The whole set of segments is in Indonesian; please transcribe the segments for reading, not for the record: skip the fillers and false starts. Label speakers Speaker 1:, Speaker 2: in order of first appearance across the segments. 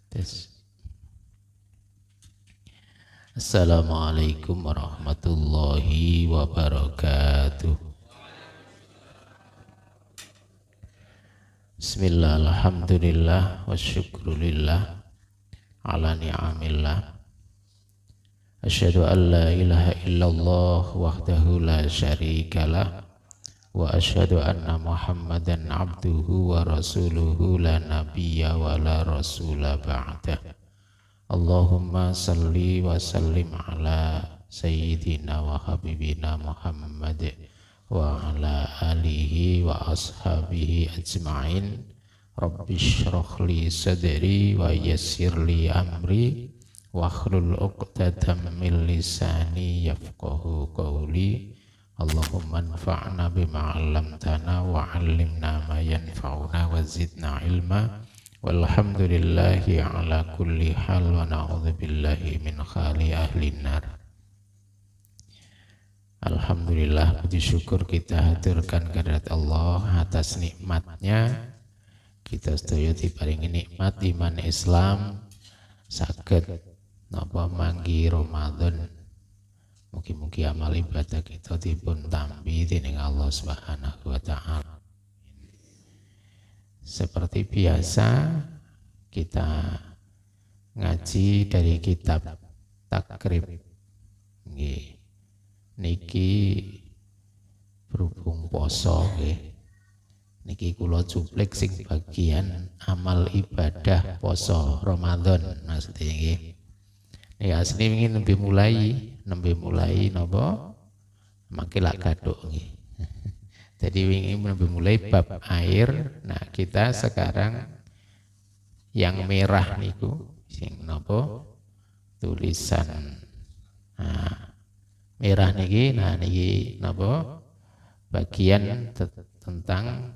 Speaker 1: Tes. Assalamualaikum warahmatullahi wabarakatuh. Bismillah, alhamdulillah, wasyukrulillah ala ni'amillah. Asyhadu an la ilaha illallah wahdahu la syarikalah wa asyhadu anna Muhammadan abduhu wa rasuluhu la nabiyya wa la rasula ba'dah. Allahumma salli wa sallim ala sayyidina wa habibina Muhammad wa ala alihi wa ashabihi ajma'in. Rabbi shrah li sadri wa yassir li amri wa hlul 'uqdatam min lisani yafqahu qawli. Allahumma anfa'na bima 'allamtana wa 'allimna ma yanfa'una wa zidna ilma. Walhamdulillahi ala kulli hal wa na'udzubillahi min khali ahli nar. Alhamdulillah, puji syukur kita haturkan kehadirat Allah atas nikmatnya. Kita sedaya diparingi nikmat iman Islam saged napa manggi Ramadan. Mugi-mugi amal ibadah kita dipun tampi dening Allah Subhanahu wa taala. Seperti biasa kita ngaji dari kitab Takrib. Nggih. Niki berhubung poso nggih. Niki kula cuplik sing bagian amal ibadah poso Ramadan maksudnya nggih. Ya asli ingin nembe mulai napa mangke lak gathuk nggih. Jadi ingin nembe mulai bab air. Nah, kita sekarang yang merah niku sing napa tulisan merah niki. Nah niki napa bagian tentang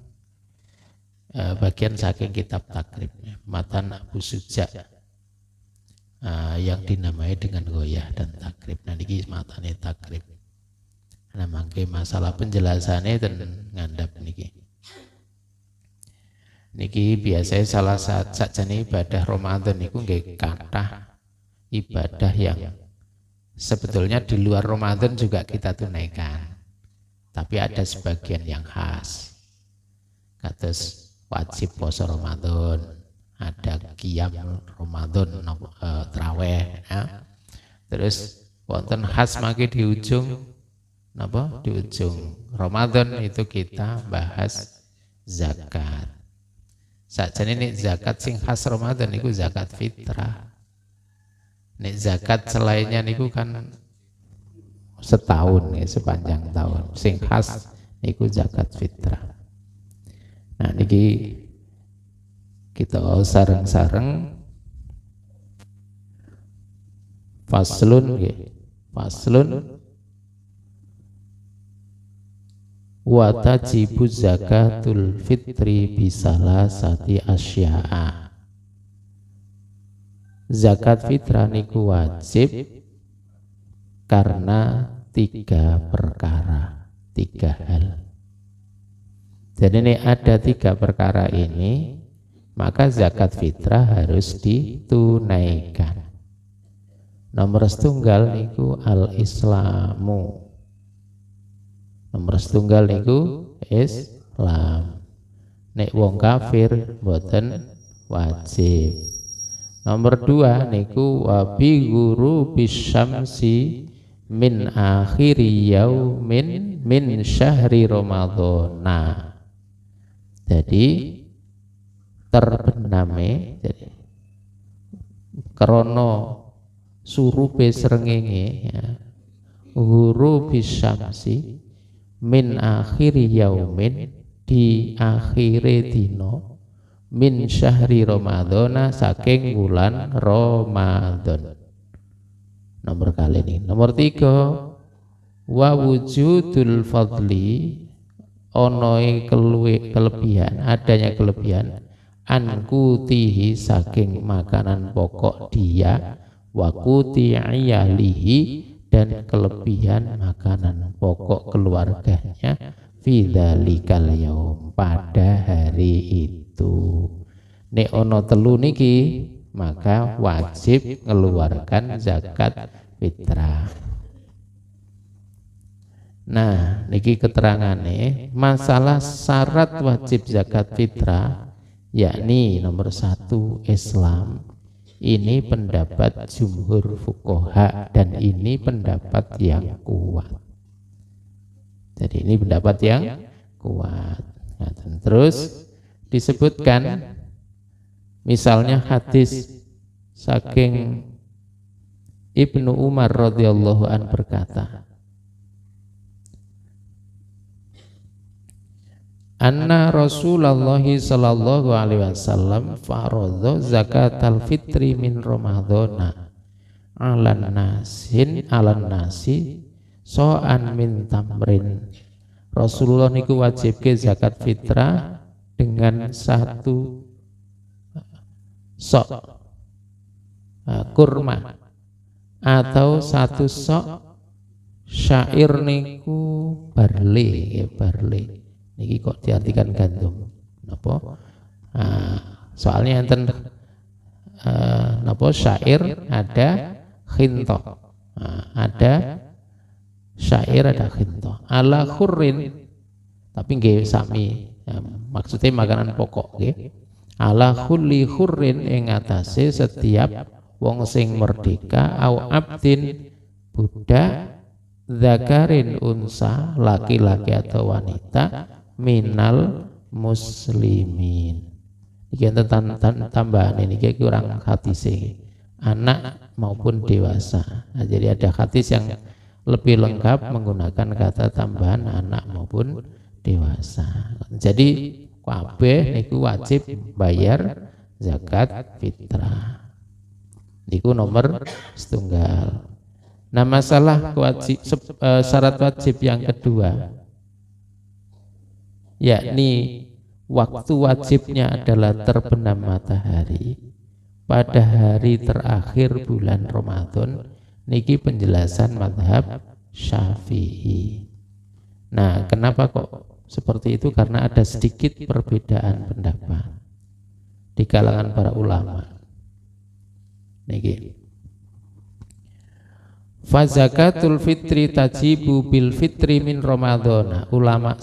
Speaker 1: bagian saking kitab Takrib Matan Abu Suja yang dinamai dengan Ghoyah dan Takrib. Nah niki matane Takrib. Nah mangke masalah penjelasannya dan ngandap niki. Niki biasanya salah sajane ibadah Ramadan niku nggih kathah ibadah yang sebetulnya di luar Ramadan juga kita tunaikan. Tapi ada sebagian yang khas. Kados wajib puasa Ramadan, ada qiyam Ramadan traweh ya. Terus wonten khas mangke di ujung napa di ujung Ramadan itu kita bahas zakat. Sakjane nek zakat sing khas Ramadan niku zakat fitrah. Nek zakat selainnya niku kan setahun ya, sepanjang tahun. Sing khas niku zakat fitrah. Nah niki kita sareng-sareng faslun nggih. Faslun wa tajibu zakatul fitri bisalasati asya'a. Zakat fitrah niku wajib karena 3 perkara, 3 hal. Jadi ini ada 3 perkara ini, maka zakat fitrah harus ditunaikan. Nomor setunggal niku al-islamu. Nomor setunggal niku Islam. Nek wong kafir mboten wajib. Nomor 2 niku wa bi ghurubi syamsi min akhiri yaumin min syahri Ramadhana. Jadi terbename jadi krana surupe srengenge ya. Ghurubi syamsi min akhiri yaumin di akhire dino min syahri Ramadhana saking bulan Ramadan. Nomor kali ini. Nomor 3 wa wujudul fadli onoe kelebihan, adanya kelebihan ankutihi saking makanan pokok dia wa kuti iyalihi dan kelebihan makanan pokok keluarganya fi dzalikal yaum pada hari itu. Nek ono telu niki maka wajib mengeluarkan zakat fitrah. Nah, niki keterangannya masalah syarat wajib zakat fitrah, yakni nomor 1 Islam. Ini pendapat jumhur fuqaha dan ini pendapat yang kuat. Jadi ini pendapat yang kuat. Nah, terus disebutkan misalnya hadis saking Ibnu Umar radhiyallahu an berkata, anna Rasulullah sallallahu alaihi wasallam faradha zakatal fitri min Ramadhana alan nasi so'an min tamrin. Rasulullah niku wajibke zakat fitrah dengan 1 sok kurma atau 1 sok syair niku barley, barley. Niki kok diartikan gandum, napa? Soalnya enten napa syair ada khinto, ada syair ada khinto. Ala khurrin, tapi nggih sami, maksudnya makanan pokok nggih. Ala khulli khurrin ing atase setiap wong sing merdeka au abdin budak zakarin unsa laki-laki atau wanita minal muslimin. Iki tambahan ini kurang hadis anak maupun dewasa. Nah, jadi ada hadis yang lebih lengkap menggunakan kata tambahan anak maupun dewasa. Jadi kabeh niku wajib bayar zakat fitrah. Niku nomor 1. Nah, masalah syarat wajib yang kedua, yakni waktu wajibnya adalah terbenam matahari pada hari terakhir bulan Ramadan. Niki penjelasan mazhab Syafi'i. Nah, kenapa kok seperti itu? Karena ada sedikit perbedaan pendapat di kalangan para ulama. Niki fa zakatul fitri tajibu bil fitri min Ramadhana. Ulama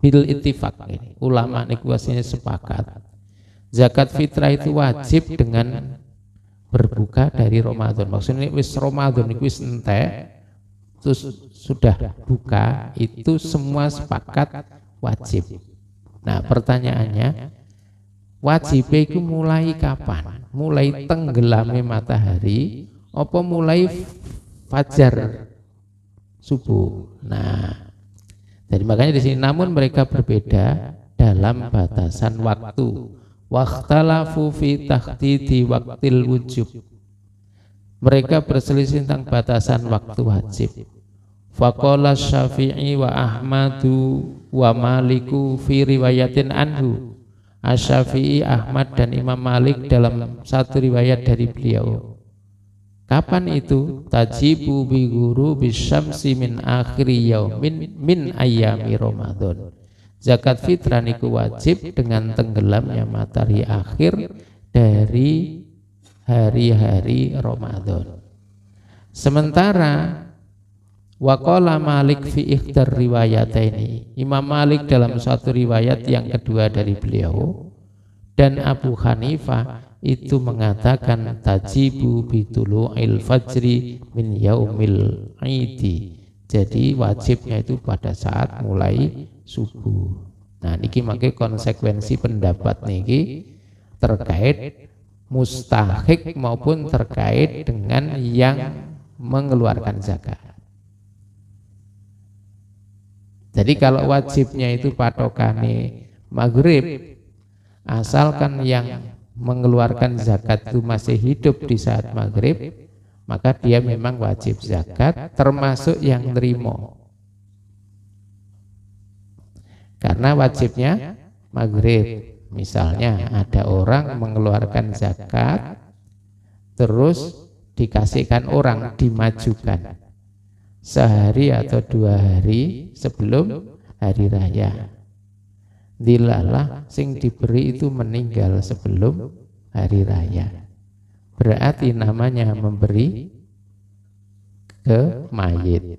Speaker 1: bil ittifaq ini. Ulama niku asline sepakat zakat fitrah itu wajib dengan berbuka dari Ramadan. Maksudnya wis Ramadan niku wis entek terus sudah buka, itu semua sepakat wajib. Nah, pertanyaannya wajib itu mulai kapan? Mulai tenggelamnya matahari apa mulai fajar subuh? Nah, jadi makanya di sini namun mereka berbeda dalam batasan waktu. Waqtalafu fi tahdidi waqtil wujub. Mereka berselisih tentang batasan waktu wajib. Faqala Syafi'i wa Ahmadu wa Maliku fi riwayatin anhu. Asy-Syafi'i, Ahmad dan Imam Malik dalam satu riwayat dari beliau. Kapan itu? Tajibu bi ghurubi syamsi min akhiri yaumin min ayyami Ramadan. Zakat fitrah niku wajib dengan tenggelamnya matahari akhir dari hari-hari Ramadan. Sementara waqala Malik fi ikhdar riwayataini. Imam Malik dalam suatu riwayat yang kedua dari beliau dan Abu Hanifah itu mengatakan tajibu bitulu'il fajri min yaumil idi. Jadi wajibnya itu pada saat mulai subuh. Nah, niki makai konsekuensi pendapat niki terkait mustahik maupun terkait dengan yang mengeluarkan zakat. Jadi kalau wajibnya itu patokannya maghrib, asalkan yang mengeluarkan zakat itu masih hidup di saat maghrib, maka dia memang wajib zakat, termasuk yang nerimo. Karena wajibnya maghrib. Misalnya ada orang mengeluarkan zakat, terus dikasihkan orang, dimajukan sehari atau 2 hari sebelum hari raya. Dilalah sing diberi itu meninggal sebelum hari raya. berarti namanya memberi ke mayit.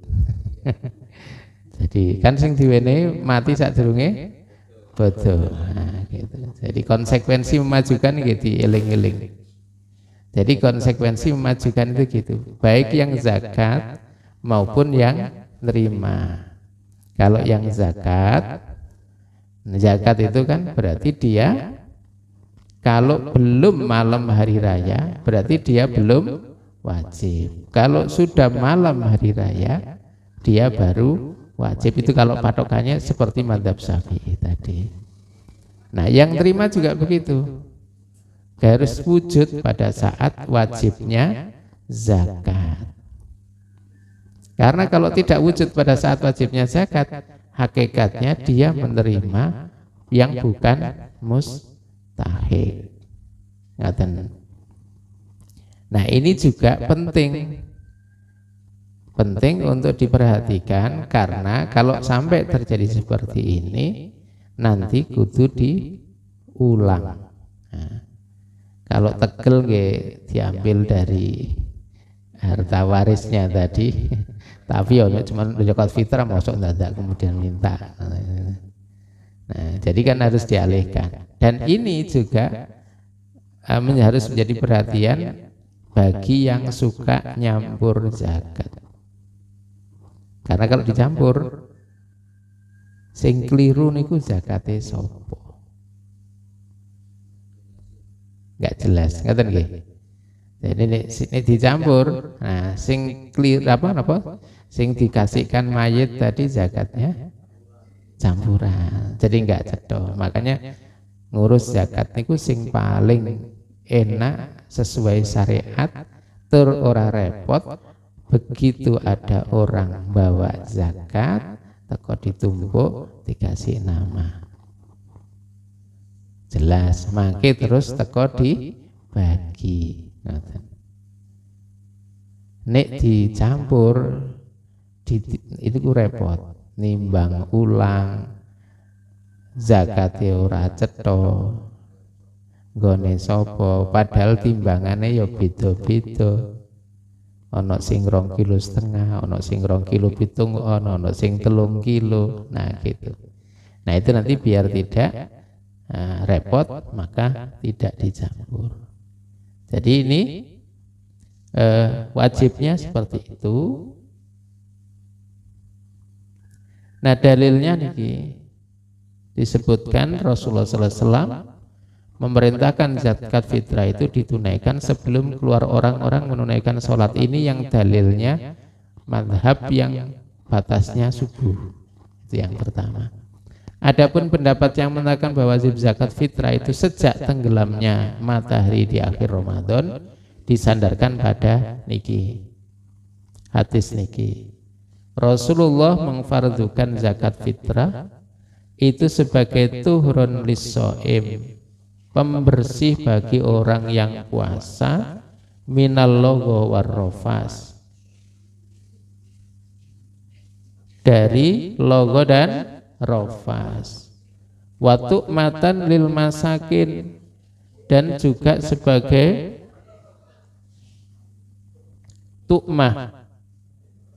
Speaker 1: Jadi kan sing diwenehi mati sadurunge bodoh. Nah, gitu. Jadi konsekuensi memajukan gitu eling-eling. Jadi konsekuensi memajukan itu gitu, baik yang zakat maupun yang nerima. Kalau yang zakat itu kan berarti dia kalau belum malam hari raya berarti dia belum wajib. Kalau sudah malam hari raya dia baru wajib. Itu kalau patokannya seperti mazhab Syafi'i tadi. Nah, yang terima juga begitu. Harus wujud pada saat wajibnya zakat. Karena kalau tidak wujud pada saat wajibnya zakat, hakikatnya dia menerima yang bukan mustahik. Nah, ini juga penting untuk diperhatikan, karena kalau sampai terjadi seperti ini nanti kudu diulang. Nah, kalau tegel diambil dari harta warisnya tadi, tapi cuma zakat fitrah masuk dadak kemudian minta. Nah, jadi kan harus dialihkan. Dan ini juga harus menjadi perhatian bagi yang suka nyampur zakat. Karena kalau dicampur, sing keliru niku zakate sopo? Enggak jelas, ngaten nggih. Jadi ini dicampur. Nah, sing keliru apa? Sing dikasihkan mayit tadi zakatnya campuran. Jadi enggak cedok. Makanya ngurus zakat niku sing paling enak sesuai syariat, tur ora repot. Begitu ada orang bawa zakat, teko ditumpuk dikasih nama. Jelas, mangke terus teko dibagi. Nek dicampur itu repot, nimbang ulang zakate ora cetha, nggone sapa, padahal timbangane ya beda-beda. Ana sing 2,5 kilo, ana sing 2,7 kilo, ana sing 3 kilo. Nah, gitu. Nah, itu nanti biar tidak repot, maka tidak dicampur. Jadi ini wajibnya seperti itu. Nah, dalilnya niki disebutkan Rasulullah SAW memerintahkan zakat fitrah itu ditunaikan sebelum keluar orang-orang menunaikan sholat. Ini yang dalilnya mazhab yang batasnya subuh. Itu yang pertama. Adapun pendapat yang mengatakan bahwa wajib zakat fitrah itu sejak tenggelamnya matahari di akhir Ramadan, disandarkan pada niki hadis niki. Rasulullah mengfardukan zakat fitrah itu sebagai tuhron lis-shaim, pembersih bagi orang yang puasa, minal logho warrofas, dari logo dan rofas, watu matan lil masakin, dan juga sebagai tukmah,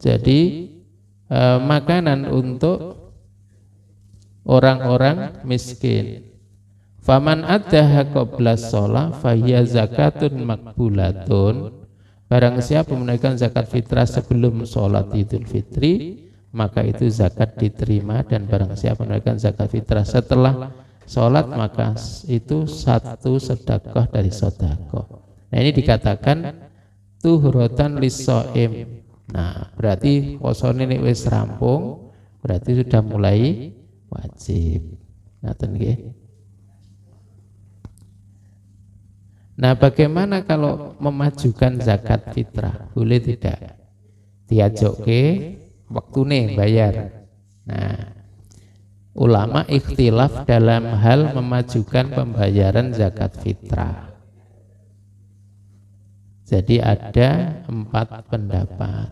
Speaker 1: jadi makanan untuk orang-orang miskin. Faman addaha qabla shalah fahiya zakatun makbulatun. Barang siapa menunaikan zakat fitrah sebelum sholat Idul Fitri, maka itu zakat diterima. Dan barang siapa menunaikan zakat fitrah setelah sholat, maka itu satu sedekah dari sedekah. Nah, ini dikatakan tuhrotan lis-shaim. Nah, berarti posone nek wis rampung, berarti sudah mulai wajib. Ngaten nggih. Nah, bagaimana kalau memajukan zakat fitrah? Boleh tidak? Diajokke waktune bayar. Nah, ulama ikhtilaf dalam hal memajukan pembayaran zakat fitrah. Jadi ada 4 pendapat.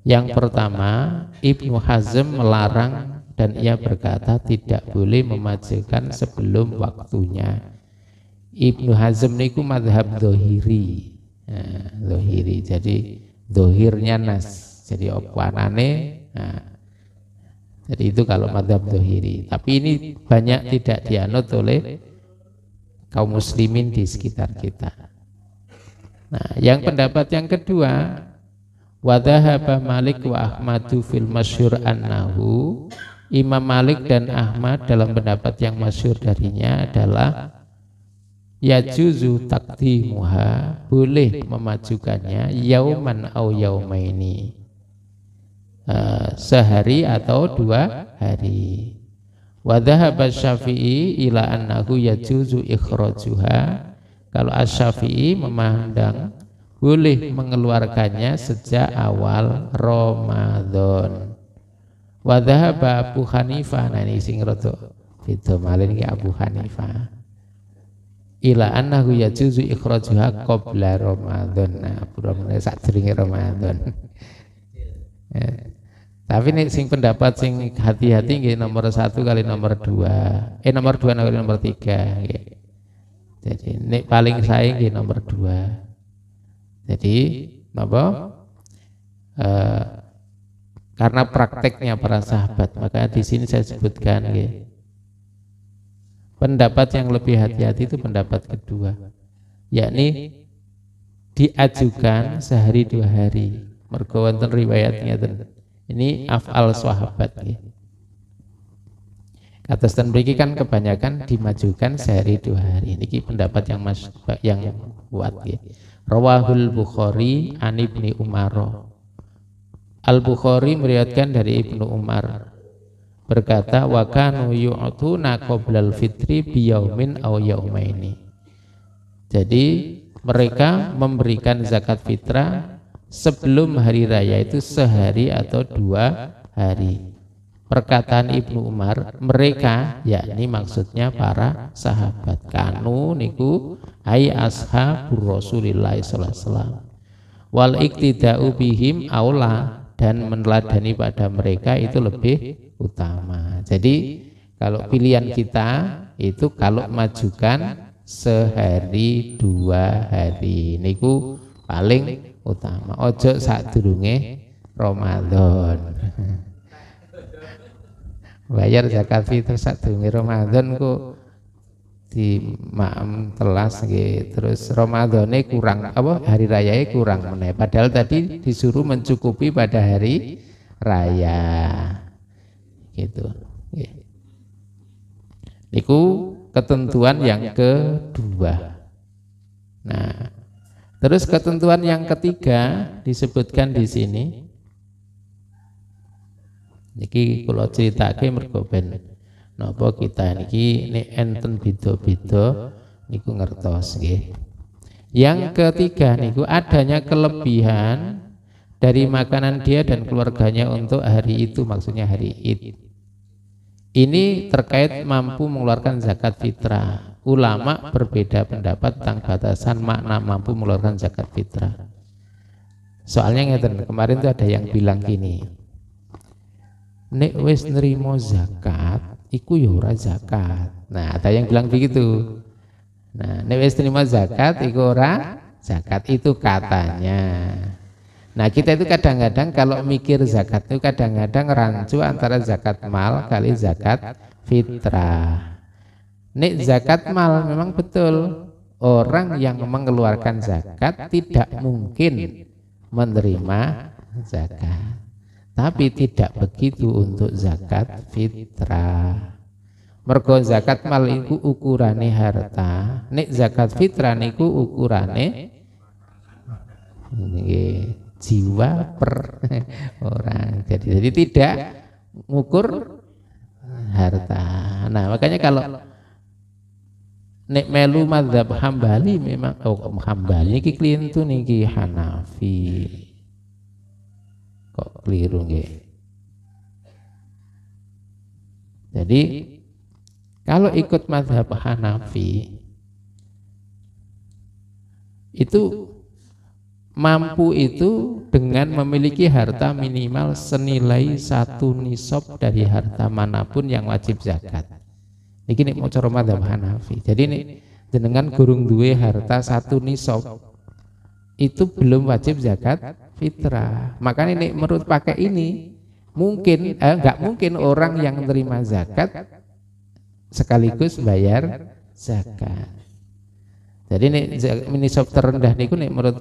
Speaker 1: Yang pertama, Ibnu Hazm melarang dan ia berkata tidak boleh memajukan sebelum waktunya. Ibnu Hazm niku madhab dohiri. Nah, dohiri. Jadi dohirnya nas. Jadi opwanane. Nah, jadi itu kalau madhab dohiri. Tapi ini banyak tidak dianut oleh kaum muslimin di sekitar kita. Nah, yang pendapat yang kedua, wa dhahaba Malik wa Ahmadu fil masyhur annahu, Imam Malik dan Ahmad dalam pendapat yang masyhur darinya adalah yajuzu taqdimuha, boleh memajukannya yauman au yaumaini, sehari atau 2 hari. Wa dhahaba Syafi'i ila annahu yajuzu ikhrajuha, kalau Asy-Syafi'i memandang boleh mengeluarkannya sejak awal Ramadan. Wa dhahaba Abu Hanifah, nah ini sing rada beda malih iki Abu Hanifah, ila annahu yajuzu ikhrajuha qabla Ramadan. Nah, pura-pura sadurunge Ramadan. Ya. Tapi nih sing pendapat sing hati-hati nggih nomor 1 kali nomor 2. Nomor 2 kali nomor 3 nggih. Jadi nek paling sae nggih nomor 2. Jadi napa? Karena prakteknya para sahabat, maka di sini saya sebutkan nggih. Pendapat yang lebih hati-hati itu pendapat kedua, yakni diajukan sehari 2 hari. Mergo wonten riwayatnya ini af'al sahabat nggih. Kados ten mriki kan kebanyakan dimajukan sehari 2 hari. Niki pendapat yang kuat nggih. Rawahul Bukhari an Ibni Umar. Al-Bukhari meriwayatkan dari Ibnu Umar berkata, wa kanu yu'tuna qoblal fitri biyaumin aw yaumaini. Jadi mereka memberikan zakat fitrah sebelum hari raya itu sehari atau 2 hari. Perkataan Ibnu Umar, mereka yakni maksudnya para sahabat. Kanu niku ai ashabur Rasulillah sallallahu alaihi wasallam. Wal iktida'u bihim aula, dan meneladani pada mereka itu lebih utama. Jadi kalau pilihan kita itu kalau majukan sehari 2 hari niku paling utama. Ojo sadurunge Ramadan. Bayar zakat fitrah sadurunge Ramadan kok di maem telas nggih, terus Ramadane kurang apa, hari rayanya kurang meneh, padahal tadi disuruh mencukupi pada hari raya gitu nggih. Niku ketentuan yang kedua. Nah, terus ketentuan yang ketiga disebutkan di sini. Niki kula critake mergo ben napa kita niki nek enten beda-beda niku ngertos nggih. Yang ketiga niku adanya kelebihan dari makanan dia dan keluarganya untuk hari itu, maksudnya hari Id. Ini terkait mampu mengeluarkan zakat fitrah. Ulama berbeda pendapat tentang batasan makna mampu mengeluarkan zakat fitrah. Soalnya ngeten, kemarin tuh ada yang bilang gini, nek wis nerimo zakat iku ya ora zakat. Nah, ada yang bilang begitu. Nah, nek wis nerimo zakat iku ora zakat, itu katanya. Nah, kita itu kadang-kadang kalau mikir zakat itu kadang-kadang rancu antara zakat mal kali zakat fitrah. Nek zakat mal memang betul, orang yang mengeluarkan zakat tidak mungkin menerima zakat. Tapi tidak begitu untuk zakat fitrah. Mergo zakat mal iku ukurane harta, nek zakat fitrah niku ukurane nggih jiwa per orang. Jadi tidak ngukur harta. Nah, makanya kalau nek melu mazhab Hambali memang Hambali iki klintu niki Hanafi. Kok keliru nggih. Jadi kalau ikut mazhab Hanafi itu mampu itu dengan memiliki harta minimal senilai 1 nisab dari harta manapun yang wajib zakat. Ini mau cara mazhab Hanafi. Jadi ini jenengan gurung duwe harta 1 nisab, itu belum wajib zakat fitrah. Makanya ini menurut pakai ini mungkin enggak mungkin orang yang menerima zakat sekaligus bayar zakat. Jadi ini nisab terendah niku nek menurut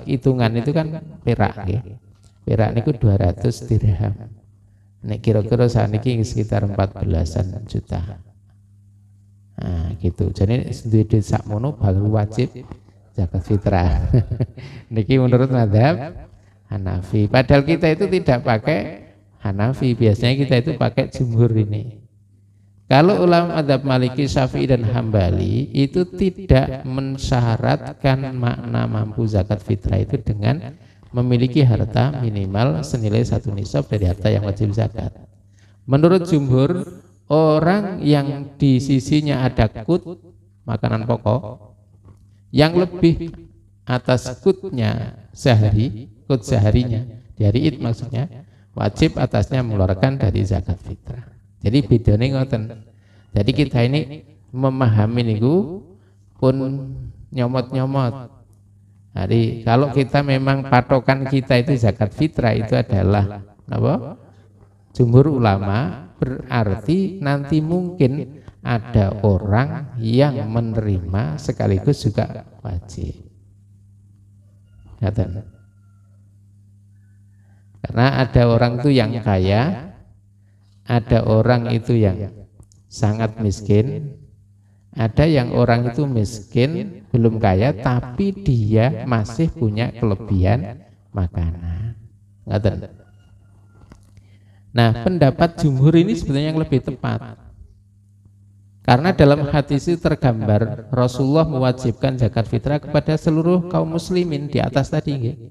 Speaker 1: hitungan itu kan perak nggih. Perak niku 200 dirham. Nek kira-kira saniki sekitar 14-an juta. Nah, gitu. Jadi duit sakmono baru wajib zakat fitrah. Niki menurut mazhab Hanafi. Padahal kita itu tidak pakai Hanafi, biasanya kita itu pakai jumhur ini. Kalau ulama mazhab Maliki, Syafi'i dan Hambali itu tidak mensyaratkan makna mampu zakat fitrah itu dengan memiliki harta minimal senilai 1 nisab dari harta yang wajib zakat. Menurut jumhur, orang yang di sisinya ada kut makanan pokok yang lebih atas kutnya sehari, kut seharinya di hari Id maksudnya, wajib atasnya mengeluarkan dari zakat fitrah. Jadi bedanya ngoten. Jadi kita ini memahami niku pun nyomot-nyomot. Jadi kalau kita memang patokan kita itu zakat fitrah itu adalah apa? Jumhur ulama berarti nanti mungkin ada orang yang menerima sekaligus juga wajib. Ngaten. Karena ada orang itu yang kaya, ada orang itu yang sangat miskin, ada yang orang itu miskin belum kaya tapi dia masih punya kelebihan makanan. Ngaten. Nah, pendapat jumhur ini sebenarnya yang lebih tepat. Karena dalam hadis itu tergambar Rasulullah mewajibkan zakat fitrah kepada seluruh kaum muslimin di atas tadi,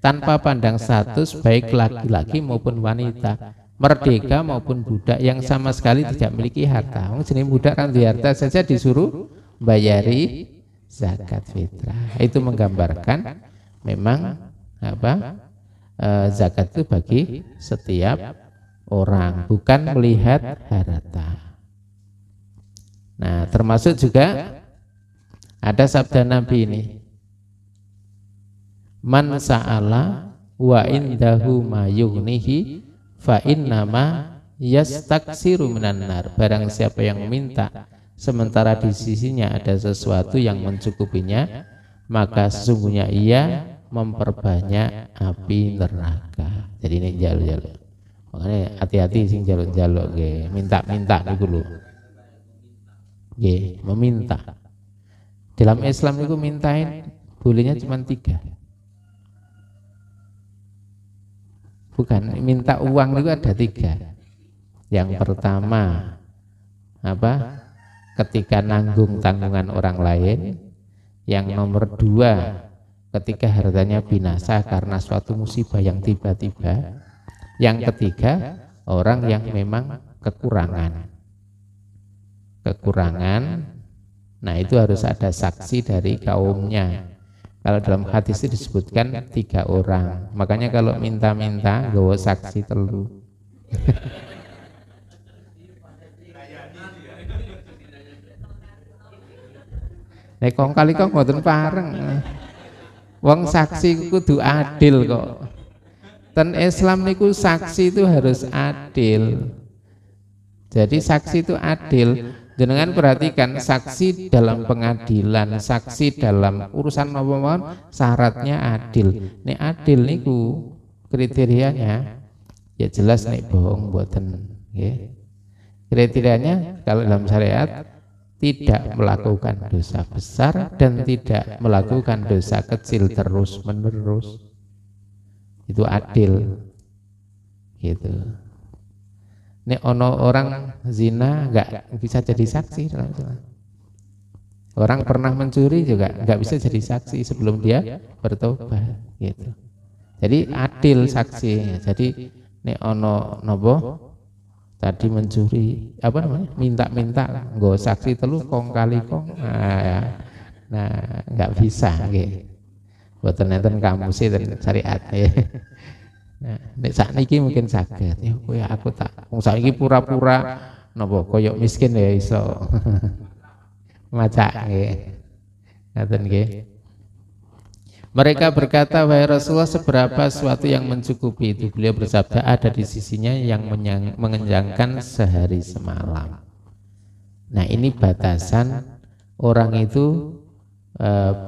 Speaker 1: tanpa pandang status baik laki-laki maupun wanita, merdeka maupun budak yang sama sekali tidak memiliki harta. Jenis budak kan di harta saja disuruh bayari zakat fitrah. Itu menggambarkan memang apa? Zakat itu bagi setiap orang, bukan melihat harta. Nah, termasuk juga ada sabda Nabi ini, man sa'ala wa indahu ma yughnihi fa innama yastaksiru minan nar. Barang siapa yang meminta sementara di sisinya ada sesuatu yang mencukupinya, maka sesungguhnya ia memperbanyak api neraka. Jadi ini jaluk-jaluk. Makanya hati-hati sing jaluk-jaluk nggih, minta-minta niku lho. Nggih, meminta. Dalam Islam itu mintain bolehnya cuma 3. Bukan, minta uang itu ada 3. Yang pertama apa? Ketika nanggung tanggungan orang lain. Yang nomor 2, ketika hartanya binasa karena suatu musibah yang tiba-tiba. Yang ketiga, orang yang memang kekurangan. Nah itu harus ada saksi dari kaumnya. Kalau dalam hadis itu disebutkan 3 orang. Makanya kalau minta-minta gawa saksi telu. Nek kong kali kok mboten pareng. Wong saksi kudu adil kok. Ten Islam niku saksi itu harus adil. Jadi saksi itu adil. Jenengan perhatikan, saksi dalam pengadilan, saksi dalam urusan apa-apa syaratnya adil. Nek adil niku kriterianya ya jelas nek bohong mboten nggih. Kriterianya kalau dalam syariat tidak melakukan dosa besar dan tidak melakukan dosa kecil terus-menerus. Itu adil. Gitu. Nek ono orang zina nggak bisa jadi saksi dalam Islam. Orang pernah mencuri juga nggak bisa jadi saksi sebelum dia bertobat. Gitu. Jadi adil saksi. Jadi nek ono nopo tadi mencuri apa namanya minta-minta nggo saksi telu kong kali kong. Nah nggak bisa. Gitu. Boten enten kamus dan syariat. Nek sakniki mungkin saged. Ya kowe aku tak wong saiki pura-pura napa koyo miskin ya iso. Maca nggih. Ngaten nggih. Mereka berkata, wahai Rasulullah, seberapa sesuatu yang mencukupi itu? Beliau bersabda, ada di sisinya yang mengenyangkan sehari semalam. Nah, ini batasan orang itu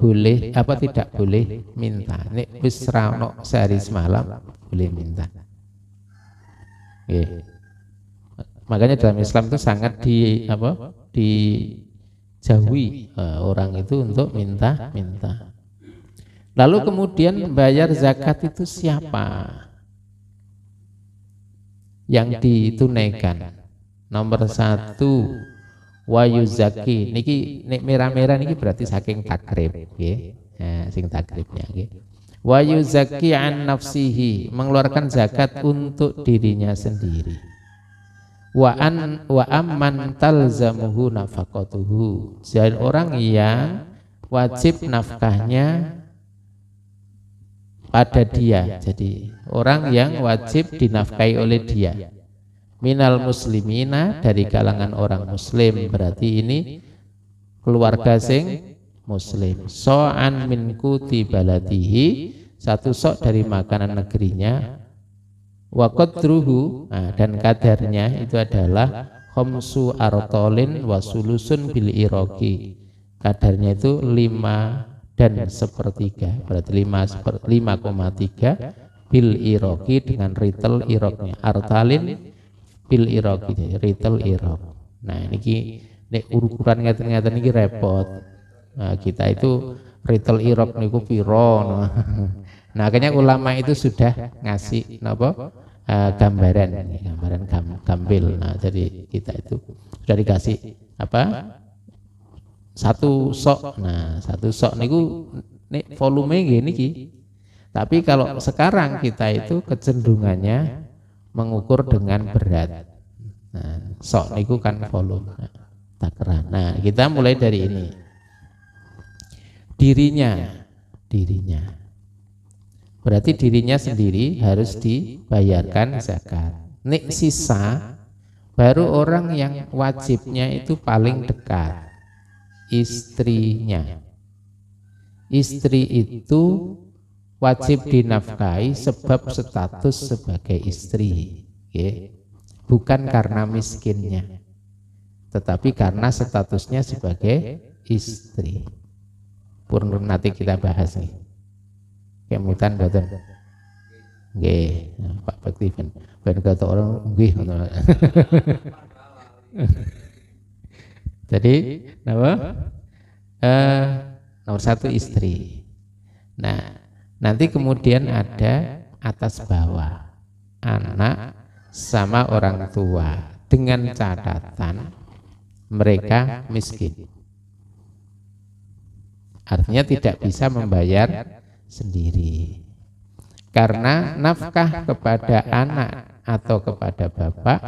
Speaker 1: boleh apa tidak boleh minta. Nek wis rano sehari semalam boleh minta. Makanya dalam Islam itu sangat dijauhi orang itu untuk minta. Lalu kemudian bayar zakat itu siapa yang ditunaikan? Nomor 1, wayuzaki. Niki nek merah-merah niki berarti saking takrib, nggih. Nah, sing takribnya nggih. Wayuzaki an nafsihi, mengeluarkan zakat untuk dirinya sendiri. Wa amman talzamuhu nafaqatuhu. Jadi orang yang wajib nafkahnya pada dia, jadi orang yang wajib dinafkahi oleh dia. Minal muslimina, dari kalangan orang muslim, berarti ini keluarga sing muslim. So'an min kuti baladihi, satu sok dari makanan negerinya. Wa qadruhu, dan kadarnya itu adalah khamsu artolin wa sulusun bil iraqi. Kadarnya itu 5 dan sepertiga, berarti 5,3 bil iraqi dengan ritel iraqnya. Artalin bil iraqi, ritel iraq. Nah, ini nek ukuran ngeten-ngeten ini repot. Nah, kita itu ritel iraq niku piro. Nah, akhirnya ulama itu sudah ngasih gambaran gambil. Nah, jadi kita itu sudah dikasih satu sok. Nah, satu sok niku nek volume gini ki. Tapi kalau sekarang kita itu kecenderungannya mengukur dengan berat. Nah, sok niku kan volume. Takaran. Nah, kita mulai dari ini. Dirinya. Berarti dirinya sendiri harus dibayarkan zakat. Nek sisa baru orang yang wajibnya itu paling dekat. Istrinya. Istri itu wajib dinafkahi sebab status sebagai istri, bukan karena miskinnya, tetapi karena statusnya sebagai istri. Pun nanti kita bahas nih. Kemutan boten. Nggih, Pak Bekti ben kata orang nggih ngono. Jadi nomor 1 istri. Nah, nanti kemudian ada atas bawah, anak sama orang tua, dengan catatan mereka miskin. Artinya tidak bisa membayar sendiri. Karena nafkah kepada anak atau kepada bapak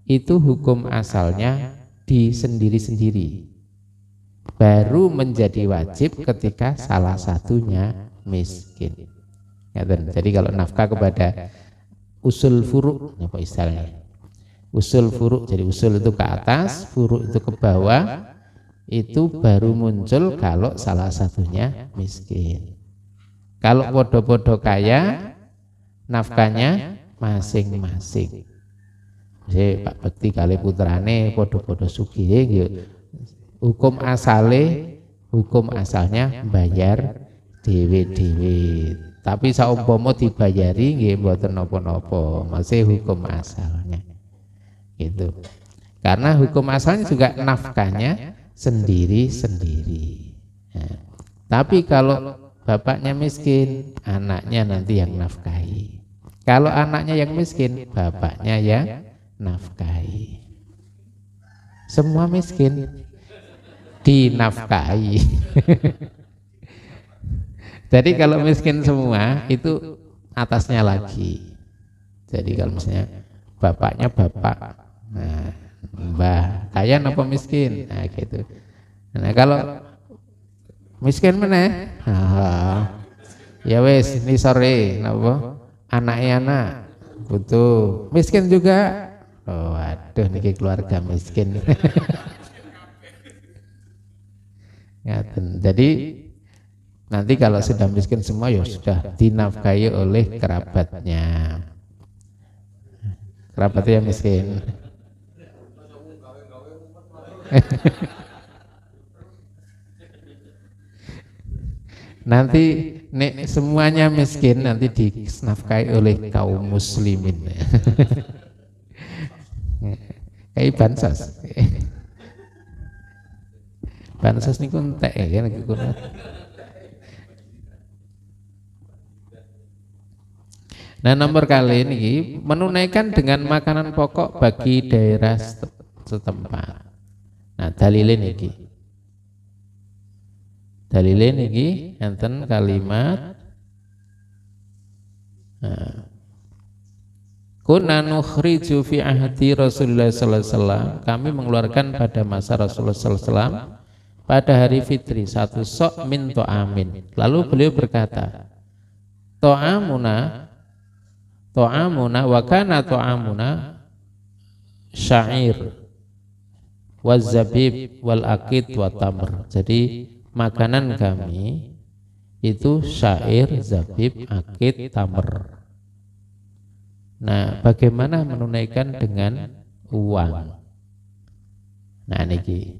Speaker 1: itu hukum asalnya di sendiri-sendiri, baru menjadi wajib ketika salah satunya miskin. Jadi kalau nafkah kepada usul furuk, apa istilahnya? Usul furuk, jadi usul itu ke atas, furuk itu ke bawah, itu baru muncul kalau salah satunya miskin. Kalau podo-podo kaya, nafkahnya masing-masing. Jadi Pak Bekti kali putrane podo-podo sugih, hukum asalnya bayar dhewe-dhewe. Tapi saumpama dibayari nggih mboten napa-napa, masih hukum asalnya. Gitu. Karena hukum asalnya juga nafkahnya sendiri-sendiri. Nah, tapi kalau bapaknya miskin, anaknya nanti yang nafkahi. Kalau anaknya yang miskin, bapaknya yang nafkahi. Semua miskin dinafkahi. Jadi kalau miskin semua itu atasnya lagi. Jadi kalau misalnya bapaknya bapak, nah, mbah kaya apa miskin, nah gitu. Nah kalau miskin meneh, ya wes ini sore, napa anaknya anak butuh, miskin juga. Oh, waduh niki keluarga miskin. Jadi nanti kalau sudah miskin semua ya sudah dinafkahi oleh kerabatnya. Kerabatnya miskin. Nanti nek semuanya miskin nanti dinafkahi oleh kaum muslimin. Kayak bansos. Bansos niku entek ya niku. Nah, nomor kali ini menunaikan dengan makanan pokok bagi daerah setempat. Nah, dalilin iki. Dalilin iki enten kalimat kunna nukhriju fi ahdi Rasulullah sallallahu alaihi wasallam, kami mengeluarkan pada masa Rasulullah sallallahu alaihi wasallam pada hari fitri satu sok min to'amin. Lalu beliau berkata, to'amuna wa kana to'amuna syair wal zabib wal akid wa tamr. Jadi makanan kami itu syair, zabib, akid, tamr. Nah, bagaimana menunaikan dengan uang? Nah, niki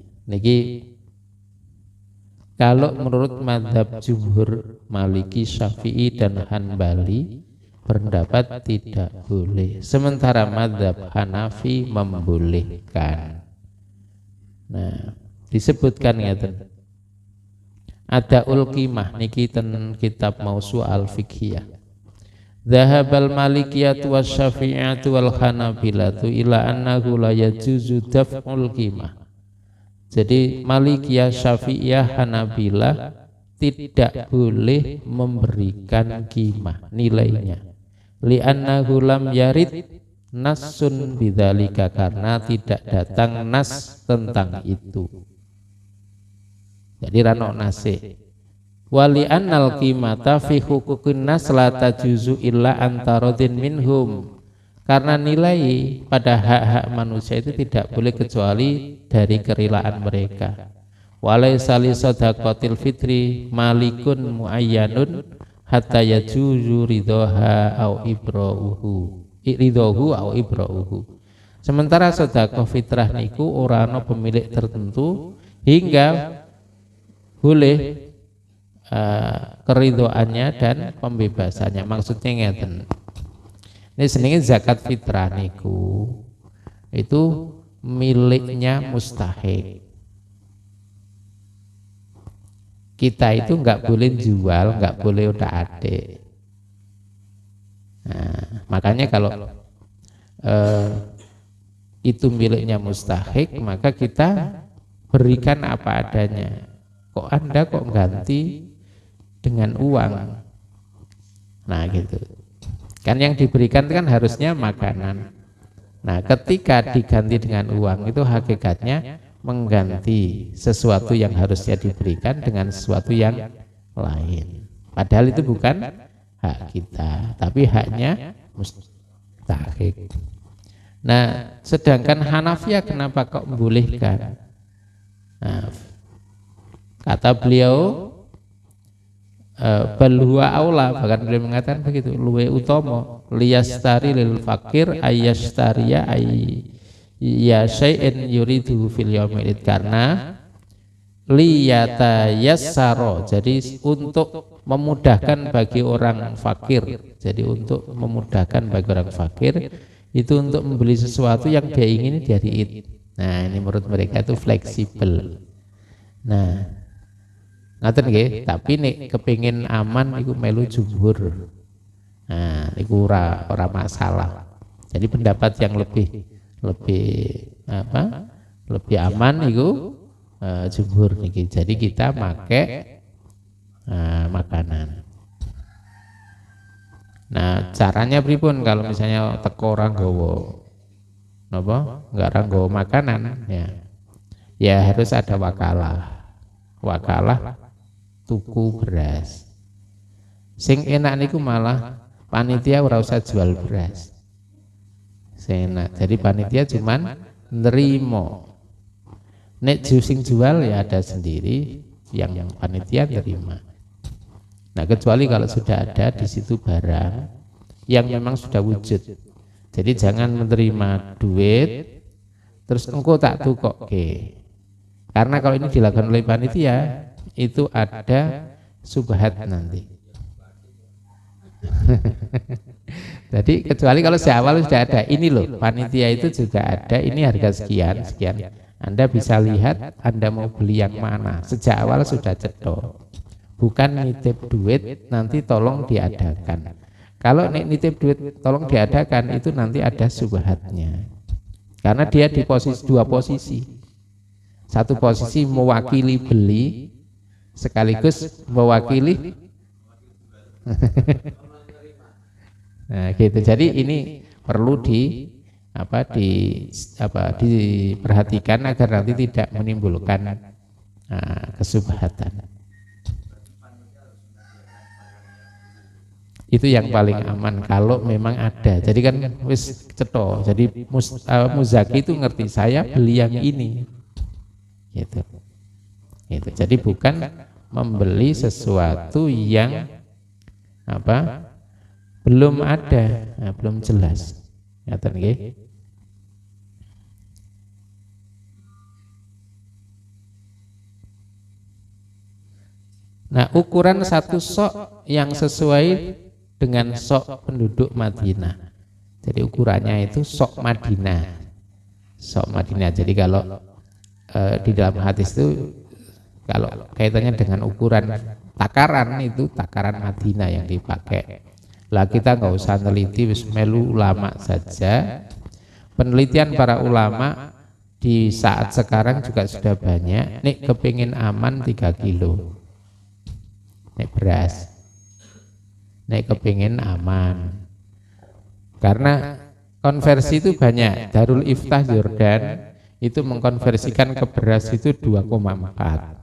Speaker 1: kalau menurut mazhab jumhur Maliki, Syafi'i dan Hanbali berpendapat tidak boleh. Sementara mazhab Hanafi membolehkan. Nah, disebutkan ngeten. Ada ulqimah niki ten kitab Mausu'al Fiqhiyah. Dhahabal malikiyatu wasyafi'atu wal hanabilatu ila annahu la yajuzu daf'ul qimah. Jadi Malikiyah, Syafi'iyah, Hanabilah tidak boleh memberikan qimah nilainya. Li annahu lam yarid nassun bidzalika, karena tidak datang nas tentang itu. Jadi rano nase. Wali annal qimata fi huquqin nas la tajuzu illa antarodin minhum, karena nilai pada hak-hak manusia itu tidak boleh kecuali dari kerelaan mereka. Walaysa li sadaqatil fitri malikun muayyanun hatta yajuzu ridhoha au ibrauhu. Sementara sedekah fitrah niku ora ana pemilik tertentu hingga boleh keridhoannya dan pembebasannya. Maksudnya ngeten. Ini senengnya zakat fitrah niku itu miliknya mustahik. Kita itu nggak boleh jual, nggak boleh udah adik. Nah, makanya kalau itu miliknya mustahik, maka kita berikan apa adanya. Kok Anda kok ganti dengan uang? Nah gitu. Kan yang diberikan kan harusnya makanan. Nah ketika diganti dengan uang itu hakikatnya mengganti sesuatu yang harusnya diberikan dengan sesuatu yang lain. Padahal itu bukan hak kita, tapi haknya mustahik. Nah sedangkan Hanafiyah kenapa kok membolehkan? Nah, kata beliau bal huwa aula, bahkan beliau mengatakan begitu, luwe utomo liyastari lil fakir ayyastariya ya syai'in yuridu fil yaumil, karena liyatayassaro, jadi untuk memudahkan bagi orang fakir. Jadi untuk memudahkan bagi orang fakir itu untuk membeli sesuatu yang dia ingini dari Id. Nah ini menurut mereka itu fleksibel. Nah ngaten nggih, tapi nek kepingin aman iku melu jumhur. Nah, niku ora masalah. Jadi pendapat yang lebih aman iku jumhur niki. Jadi kita make makanan. Nah, caranya pripun kalau misalnya teko ora nggawa napa? Enggak ora nggawa makanan ya. Ya harus ada wakalah. Wakalah tuku beras. Sing enak niku malah panitia ora usah jual beras. Sing enak. Jadi panitia cuman nerimo. Nek sing jual ya ada sendiri, yang panitia terima. Nah, kecuali kalau sudah ada di situ barang yang memang sudah wujud. Jadi jangan menerima duit terus engkau tak tukoke. Karena kalau ini dilakukan oleh panitia itu ada subhat nanti. Jadi kecuali kalau sejak awal sudah ada, ini loh panitia itu juga ada, ini harga sekian sekian. Anda bisa lihat Anda mau beli yang mana. Sejak awal sudah cetok. Bukan nitip duit nanti tolong diadakan. Kalau nitip duit tolong diadakan itu nanti ada subhatnya. Karena dia di posisi dua posisi. Satu posisi mewakili beli sekaligus mewakili nah gitu. Jadi ini perlu diperhatikan agar nanti tidak menimbulkan kesubhatan. Itu yang paling aman kalau memang ada. Jadi kan wis ceto. Jadi muzaki itu ngerti saya beli yang ini. Gitu. Gitu. Jadi bukan membeli sesuatu yang belum ada, belum jelas. Ngaten nggih. Nah, ukuran satu sok yang sesuai dengan sok penduduk Madinah. Jadi ukurannya itu sok Madinah. Sok Madinah. Jadi kalau di dalam hadis itu kalau kaitannya dengan ukuran takaran itu takaran Madinah yang dipakai. Lah kita nggak usah neliti, wis melu ulama saja. Penelitian para ulama di saat sekarang juga sudah banyak. Nek kepingin aman 3 kilo. Nek beras. Nek kepingin aman. Karena konversi itu banyak. Darul Iftah Jordan itu mengkonversikan ke beras itu 2,4.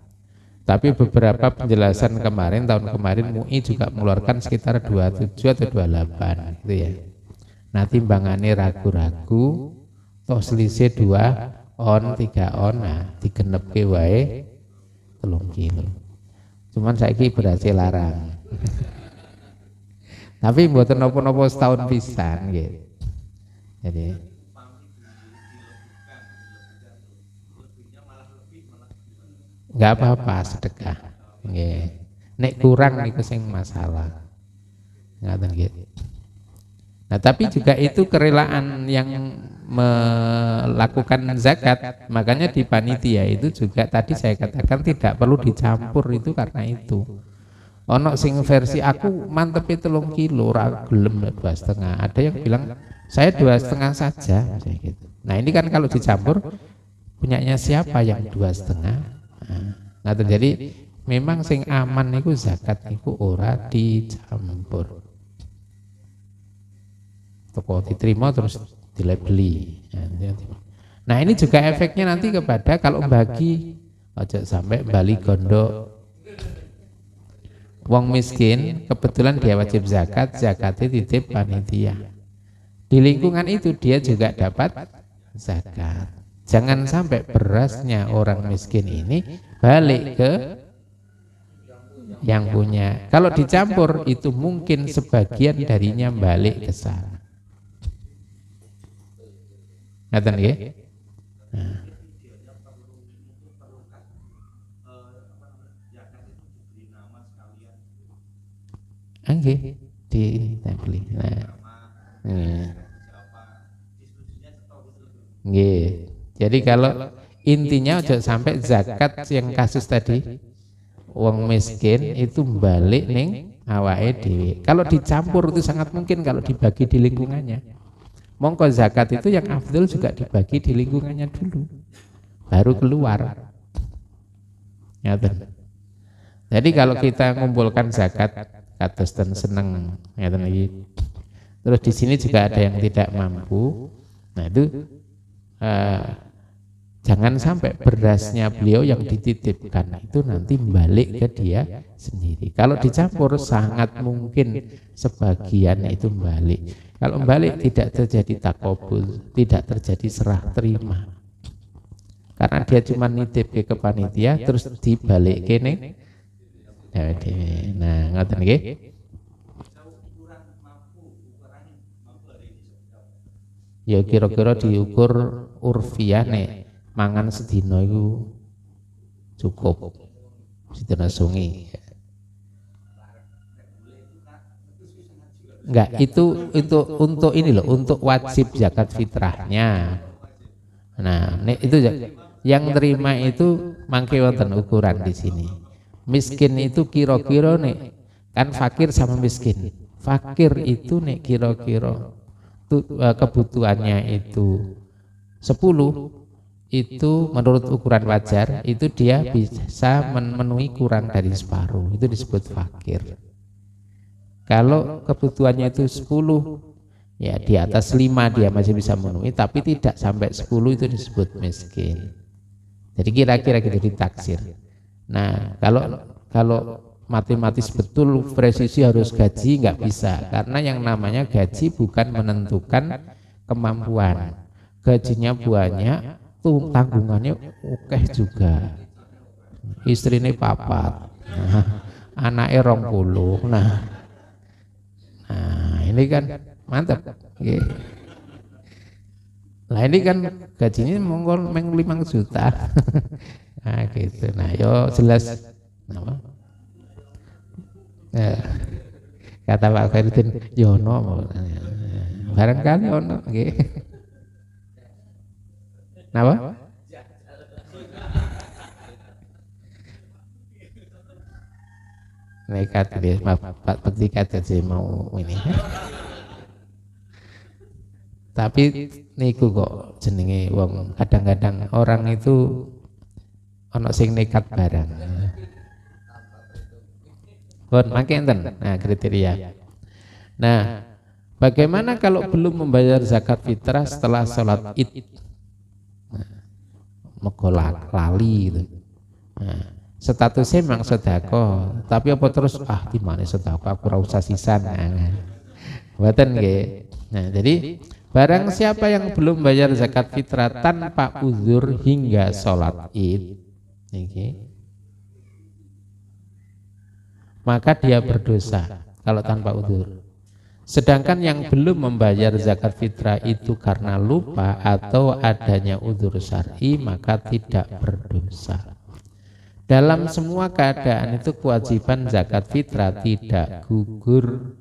Speaker 1: Tapi beberapa penjelasan kemarin, tahun kemarin MUI juga mengeluarkan sekitar 27 atau 28 gitu ya. Nah timbangannya ragu-ragu, toh selisih 2 on, 3 on, nah digenepke wae 3 kilo. Cuman saiki berhasil larang. Tapi mboten napa-napa setahun pisan gitu. Jadi nggak apa-apa sedekah. Nggih. Nek kurang niku sing masalah. Ngaten gitu. Nah, tapi juga itu kerelaan yang melakukan zakat. Makanya di panitia itu juga tadi saya katakan tidak perlu dicampur itu karena itu. Ono sing versi aku mantepe 3 kilo ora gelem 2,5. Ada yang bilang saya 2,5 saja kayak gitu. Nah, ini kan kalau dicampur punyanya siapa yang 2,5? Nah, terjadi memang sing aman niku zakat niku ora dicampur. Toko diterima terus dilebeli. Nah, ini juga efeknya nanti kepada kalau bagi ojo sampai bali gondok. Wong miskin kebetulan dia wajib zakat, zakatnya titip panitia. Di lingkungan itu dia juga dapat zakat. Jangan sampai berasnya orang miskin ini balik ke yang punya. Kalau dicampur itu mungkin sebagian darinya balik ke sana. Ngaten nggih? Nah. Nggih, ditempeli. Nah. Nggih. Jadi kalau intinya aja sampai zakat yang kasus tadi wong miskin itu balik ning awake dhewe. Kalau dicampur itu sangat mungkin kalau dibagi di lingkungannya. Mongko zakat itu yang afdal juga dibagi di lingkungannya dulu. Baru keluar. Ngaten. Jadi kalau kita mengumpulkan zakat kados ten seneng ngaten iki. Terus di sini juga ada yang tidak mampu. Nah, itu jangan sampai berasnya beliau yang dititipkan itu nanti balik ke dia sendiri. Kalau dicampur sangat mungkin sebagian itu balik. Kalau balik tidak terjadi takobul, tidak terjadi serah terima. karena dia cuma nitip ke panitia terus dibalik kene. Nah, ngoten nggih. Ya kira-kira diukur urfiah nek mangan sedina iku cukup. Sedina sungi. Enggak, itu untuk ini loh, untuk wajib zakat fitrahnya. Nah, itu yang terima itu mangke wonten ukuran di sini. Miskin itu kira-kira nih, kan fakir sama miskin. Fakir itu nih kira-kira kebutuhannya itu 10, itu menurut ukuran wajar itu dia bisa memenuhi kurang dari separuh, itu disebut fakir. Kalau kebutuhannya itu 10, ya di atas 5 dia masih bisa memenuhi, tapi tidak sampai 10 itu disebut miskin. Jadi kira-kira gitu ditaksir. Nah, kalau matematis betul presisi harus gaji nggak bisa, karena yang namanya gaji bukan menentukan kemampuan. Gajinya banyak, tuh tanggungannya oke juga. Istrinya papat, anaknya 20. Nah, ini kan mantap. Nah ini kan gajinya monggo 5 juta. Nah gitu. Nah yo jelas apa? Kata Pak Khairuddin, yono barangkali ono nggih. Napa? Nekat dia, Pak Petikat aja mau ini. Tapi niku kok jenenge wong kadang-kadang orang itu ono sing nekat barang. Pun makin enten. Nah, kriteria. Nah, bagaimana kalau belum membayar zakat fitrah setelah sholat Id? Mego lali gitu. Nah, statusnya memang sedekah, tapi apa terus di mana sedekah aku ora usah sisan. Mboten nggih. Nah, jadi barang siapa yang belum bayar zakat fitrah tanpa uzur hingga sholat Id, maka dia berdosa kalau tanpa uzur. Sedangkan yang belum membayar zakat fitrah itu karena lupa atau adanya uzur syar'i, maka tidak berdosa. Dalam semua keadaan itu kewajiban zakat fitrah tidak gugur.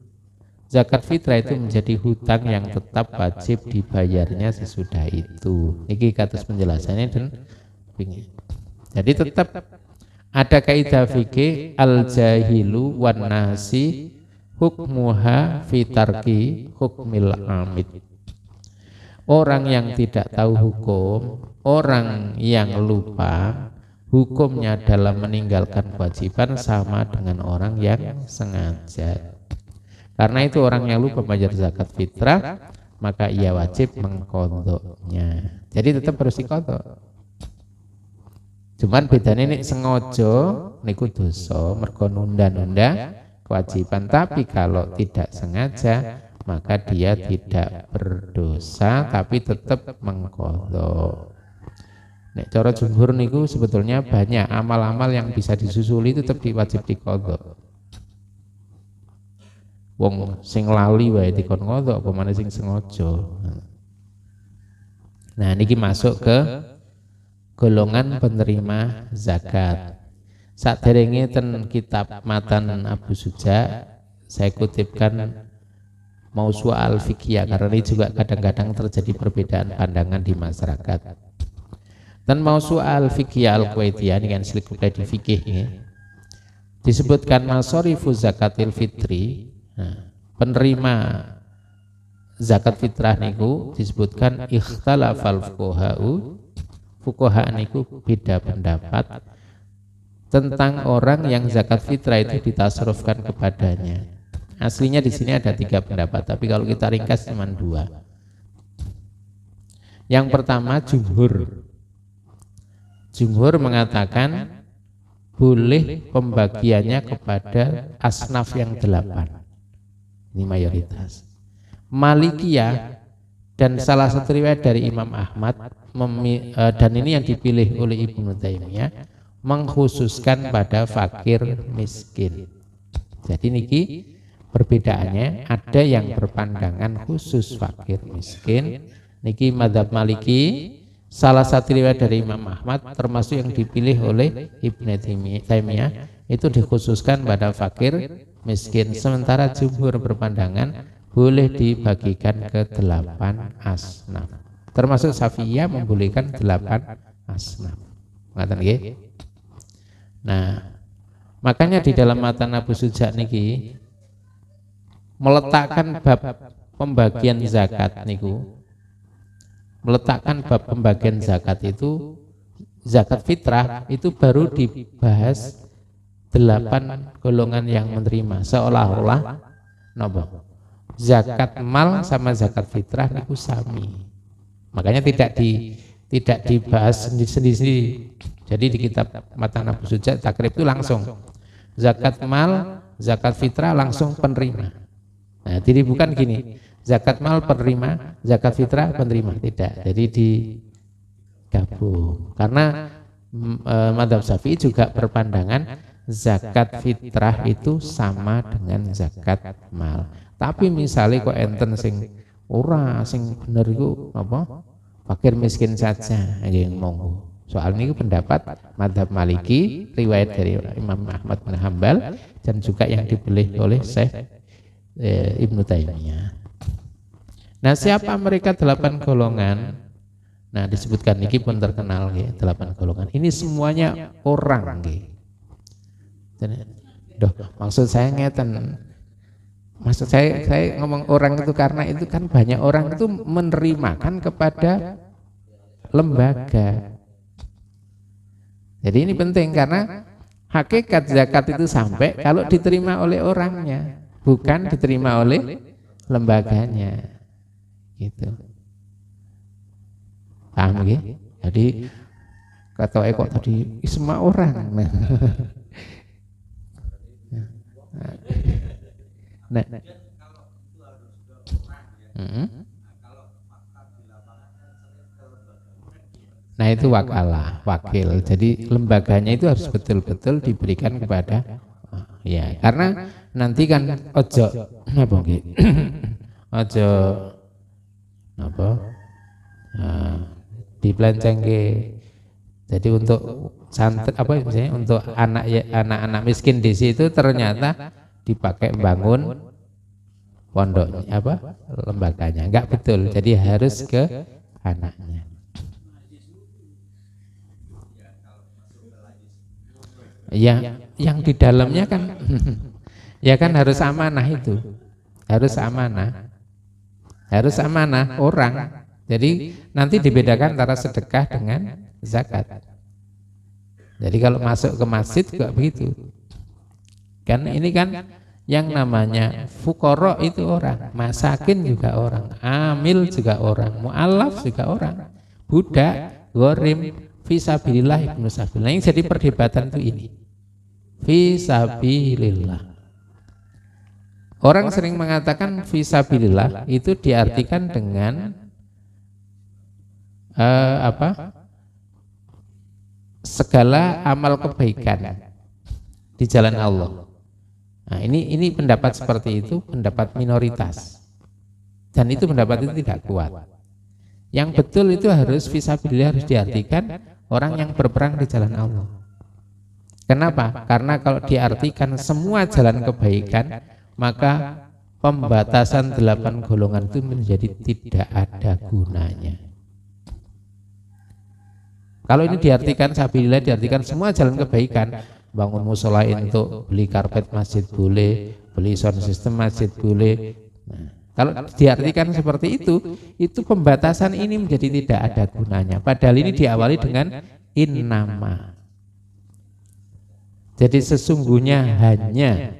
Speaker 1: Zakat fitrah itu menjadi hutang yang tetap wajib dibayarnya sesudah itu. Ini katus penjelasannya dan jadi tetap ada kaidah fikih al-jahilu wan nasi hukmuha fitarki hukmil amid. Orang yang tidak tahu hukum, orang yang lupa, hukumnya dalam meninggalkan kewajiban sama dengan orang yang sengaja. Karena itu orang yang lupa bayar zakat fitrah, maka ia wajib mengkodoknya. Jadi tetap harus dikodok. Cuman bedanya ini sengaja niku dosa, mergo nunda-nunda kewajiban. Tapi kalau tidak sengaja, maka dia tidak berdosa, tapi tetap mengkodok. Nek cara jumhur niku sebetulnya banyak amal-amal yang bisa disusuli tetap wajib dikodok. Wong sing lali wae dikon ngodok apa maneh sing sengaja. Nah niki masuk ke golongan penerima zakat. Saderenge ten kitab Matan Abu Suja saya kutipkan Mausu' al-Fiqhiyah karena ini juga kadang-kadang terjadi perbedaan pandangan di masyarakat. Dan Mausu' al-Fiqhiyah al-Kuwaitiyah ini kan ensiklopedia fikih disebutkan masorifu zakatil fitri. Nah, penerima zakat fitrah niku disebutkan ikhtalafal fuqaha'u. Fuqaha niku beda pendapat tentang orang yang zakat fitrah itu ditasarrufkan kepadanya. Aslinya di sini ada 3 pendapat, tapi kalau kita ringkas cuma 2. Yang pertama jumhur mengatakan boleh pembagiannya kepada asnaf yang 8. Ini mayoritas. Malikiyah Dan salah satu riwayat dari Imam Ahmad dan ini yang dipilih oleh Ibnu Taimiyah mengkhususkan pada fakir miskin. Jadi niki perbedaannya, ada yang berpandangan khusus fakir miskin. Niki madzhab Maliki, salah satu riwayat dari Imam Ahmad termasuk yang dipilih oleh Ibnu Taimiyah itu dikhususkan pada fakir miskin. Sementara jumhur berpandangan boleh dibagikan ke 8 asnaf. Termasuk Syafi'iyah membolehkan 8 asnaf. Ngaten nggih? Nah, makanya di dalam matan Abu Suja niki meletakkan bab pembagian zakat niku, meletakkan bab pembagian zakat itu, zakat fitrah itu baru dibahas 8 golongan yang menerima, seolah-olah napa zakat mal sama zakat fitrah niku sami. Makanya tidak dibahas sendiri-sendiri. Jadi di kitab Matan Abu Suja takrib itu langsung zakat mal, zakat fitrah langsung penerima. Nah, jadi bukan gini, zakat mal penerima, zakat fitrah penerima, tidak. Jadi digabung. Karena madzhab Syafi'i juga berpandangan zakat fitrah itu sama dengan zakat mal. Tapi misalnya kok enten sing ora sing bener iku apa? Fakir miskin saja nggih monggo. Soal ini pendapat madzhab Maliki, riwayat dari Imam Ahmad bin Hambal dan juga yang dipilih oleh Syekh Ibnu Taimiyah. Nah, siapa mereka 8 golongan? Nah, disebutkan niki pun terkenal nggih, 8 golongan. Ini semuanya orang nggih. Doh, maksud saya ngeten. Maksud saya ngomong orang itu karena itu kan banyak orang itu menerimakan kepada lembaga. Jadi ini penting karena hakikat zakat itu sampai kalau diterima oleh orangnya, bukan diterima oleh lembaganya. Gitu. Paham nggih? Jadi kata kok tadi semua orang. Nah itu wakalah, wakil. Jadi lembaganya itu harus betul-betul diberikan kepada ya, karena nanti kan ojo apa nggih? Ojo apa? Dipelencengke. Jadi untuk santri apa misalnya untuk anak-anak miskin di situ ternyata dipakai bangun pondok apa lembaganya, enggak betul. Jadi harus ke anaknya. Ya, yang di dalamnya kan ya kan harus amanah itu. Harus amanah orang. Jadi nanti dibedakan antara sedekah dengan zakat. Jadi kalau masuk ke masjid juga begitu. Kan ini kan yang namanya fuqara itu orang, masakin juga orang, amil juga orang, mu'allaf juga orang, budak, gharim, fisabilillah, ibnu sabilillah. Yang jadi perdebatan itu ini. Fisabilillah. Orang sering mengatakan fisabilillah itu diartikan dengan segala amal kebaikan di jalan Allah. Nah, ini pendapat seperti itu pendapat minoritas. Dan itu pendapat itu tidak kuat. Yang betul itu harus fisabilillah, harus diartikan orang yang berperang di jalan Allah. Kenapa? Karena kalau diartikan semua jalan kebaikan, maka pembatasan 8 golongan itu menjadi tidak ada gunanya. Kalau ini diartikan sabilillah, diartikan semua jalan kebaikan, bangun musola untuk beli karpet masjid boleh, beli sound system masjid boleh. Nah, kalau diartikan seperti itu pembatasan ini menjadi tidak ada gunanya. Padahal ini diawali dengan innama. Jadi sesungguhnya hanya,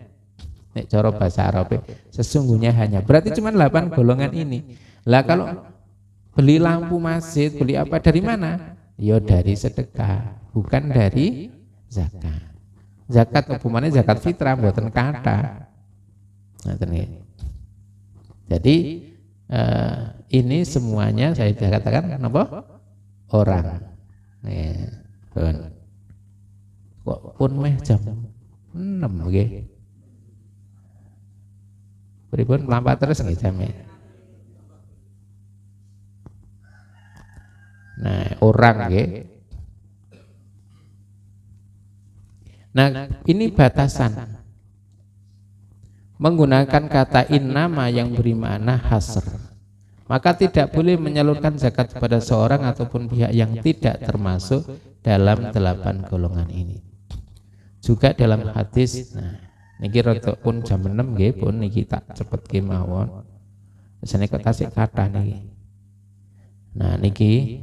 Speaker 1: nek cara bahasa Arab, sesungguhnya hanya. Berarti cuma 8 golongan ini. Lah kalau beli lampu masjid, beli apa dari mana? Ya dari sedekah, bukan dari zakat. Zakat upamane zakat fitrah mboten kathah. Jadi ini semuanya saya katakan apa? Orang. Ya, pun. Kok pun meh jam 6 nggih. Pripun mlampah terus nggih jame. Nah, orang nggih. Nah, ini batasan. Menggunakan kata innama yang beri makna hasr. Maka tidak boleh menyalurkan zakat kepada seorang ataupun pihak yang tidak termasuk dalam 8 golongan ini. Juga dalam hadis, nah, niki rada pun jam 6 nggih pun niki tak cepet kemawon. Biasane kok tasik kathah niki. Nah, niki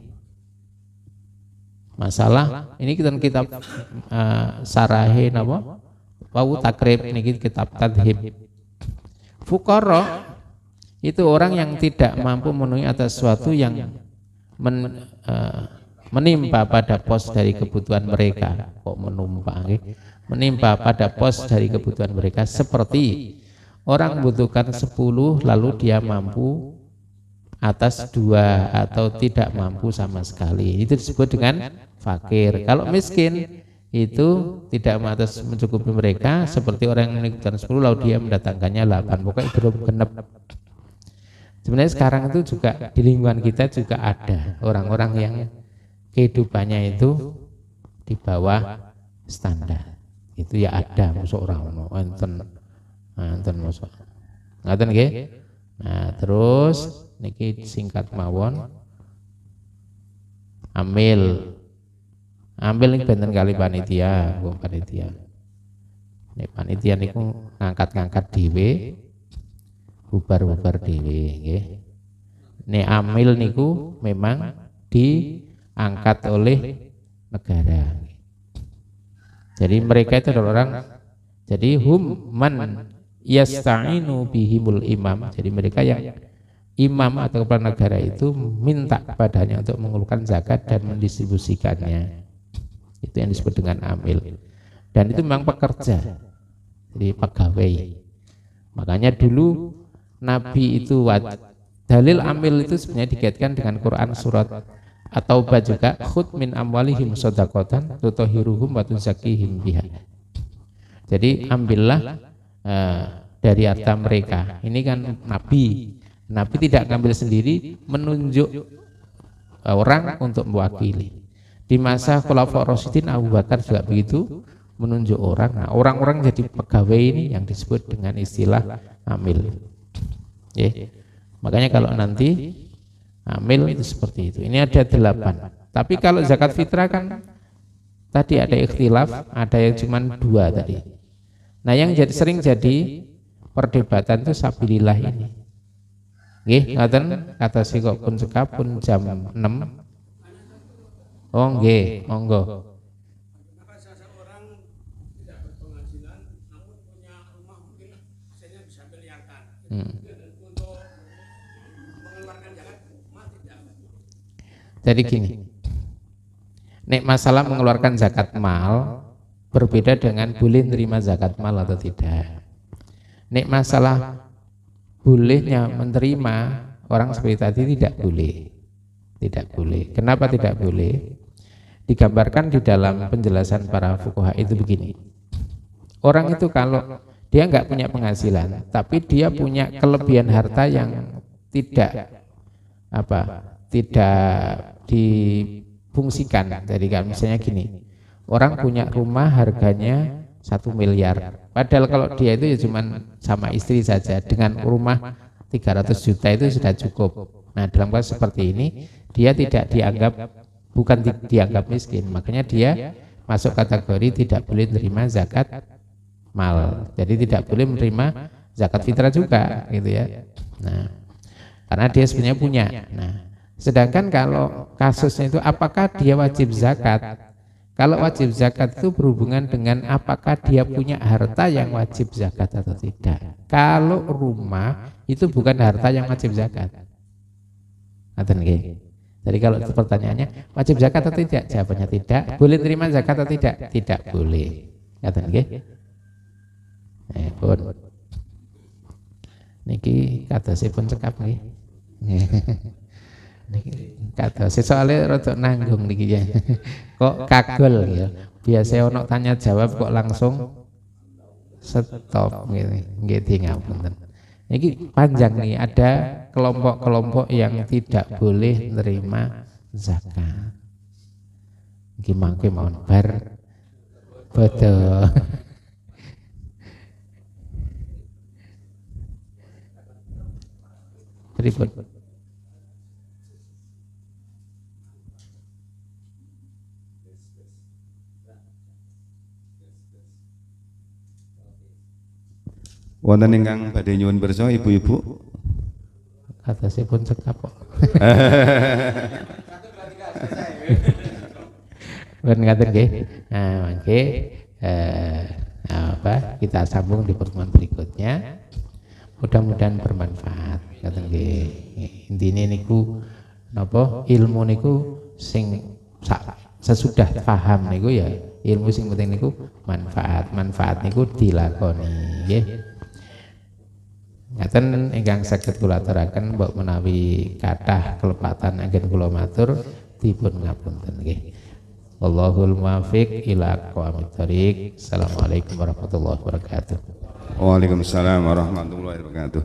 Speaker 1: masalah ini kitab sarahe napa? Wau takrib niki kitab tadhib. Fuqara itu orang yang tidak mampu memenuhi atas sesuatu yang menimpa pada pos dari kebutuhan mereka. Kok menumpa menimpa pada pos dari kebutuhan mereka, seperti orang membutuhkan 10 lalu dia mampu atas 2 atau tidak mampu sama sekali. Itu disebut dengan fakir. Kalau miskin itu tidak atas mencukupi mereka, seperti orang yang membutuhkan 10 lalu dia mendatangkannya 8, pokoknya belum genep. Sebenarnya sekarang itu juga di lingkungan kita juga ada orang-orang yang kehidupannya itu di bawah standar. Itu ya ada, masuk orang enten masuk. Ngaten nggih? Nah, terus niki singkat mawon. Ambil ini benten kali panitia, Bu panitia. Nek panitia niku ngangkat-ngangkat dhewe, bubar-bubar dhewe nggih. Nek amil niku memang diangkat oleh negara. Jadi mereka itu adalah orang, jadi hum man yasta'inu bihimul imam. Jadi mereka yang imam atau kepala negara itu minta kepadanya untuk mengeluarkan zakat dan mendistribusikannya. Itu yang disebut dengan amil. Dan itu memang pekerja, jadi pegawai. Makanya dulu Nabi itu dalil amil itu sebenarnya dikaitkan dengan Quran surat At-Taubah juga, khud min amwalihim shadaqatan tutahhiruhum wa tuzakkihim biha. Jadi ambillah dari harta mereka. Ini kan Nabi tidak ngambil sendiri, menunjuk orang untuk mewakili. Di masa Khulafaur Rasyidin Abu Bakar juga begitu, menunjuk orang. Nah, orang-orang jadi pegawai ini yang disebut dengan istilah amil. Makanya kalau nanti amil itu seperti itu. Ini ada 8. Tapi kalau zakat fitrah kan tadi ada ikhtilaf, ada yang cuma 2 tadi. Nah, yang sering jadi perdebatan itu sabilillah ini. Nggih, ngaten kata si kok pun sekap pun jam 6. Oh nggih, monggo.
Speaker 2: Kenapa seseorang tidak berpenghasilan namun punya rumah mungkin hasilnya bisa miliaran. Untuk mengeluarkan zakat mati tidak.
Speaker 1: Jadi gini. Nek masalah mengeluarkan zakat mal berbeda dengan boleh menerima zakat mal atau tidak. Nek masalah bolehnya menerima orang seperti tadi tidak boleh. Tidak boleh. Kenapa tidak boleh? Digambarkan di dalam penjelasan para fuqaha itu begini. Orang itu kalau dia nggak punya penghasilan, tapi dia punya kelebihan harta yang tidak difungsikan. Jadi kalau misalnya gini, orang punya rumah harganya 1 miliar. Padahal kalau dia itu ya cuma sama istri saja, dengan rumah 300 juta itu sudah cukup. Nah, dalam kasus seperti ini dia tidak dianggap miskin, makanya dia masuk kategori tidak boleh menerima zakat mal. Jadi tidak boleh menerima zakat fitrah juga, gitu ya. Nah, karena dia sebenarnya punya. Nah, sedangkan kalau kasusnya itu apakah dia wajib zakat? Kalau wajib zakat itu berhubungan dengan apakah dia punya harta yang wajib zakat atau tidak. Kalau rumah itu bukan harta yang wajib zakat. Ngaten nggih. Jadi kalau pertanyaannya wajib zakat atau tidak? Jawabannya tidak. Boleh terima zakat atau tidak? Tidak boleh. Ngaten nggih. Pun niki kata pun cekap nggih. Kata soalnya rada nanggung niki ya. Kok kagol ya. Biasa ono tanya jawab kok langsung stop gitu. Nggih ngapunten. Ini panjang nih, ada kelompok-kelompok yang tidak boleh menerima zakat. Gimana mau bar betul. Ribut.
Speaker 3: Wonten ingkang badhe nyuwun pirsa ibu-ibu.
Speaker 1: Atasipun cekap kok. Ben ngaten nggih. Nah, mangke kita sambung di pertemuan berikutnya. Mudah-mudahan bermanfaat. Ngaten nggih. Intine niku napa ilmu niku sing sesudah paham niku ya ilmu sing penting niku manfaat niku dilakoni nggih. Ngaten ingkang saged kula aturaken mbok menawi kathah kelepatan anggen kula matur dipun ngapunten nggih. Wallahul muwaffiq ila aqwamit thoriq. Assalamualaikum warahmatullahi wabarakatuh.
Speaker 3: Waalaikumsalam warahmatullahi wabarakatuh.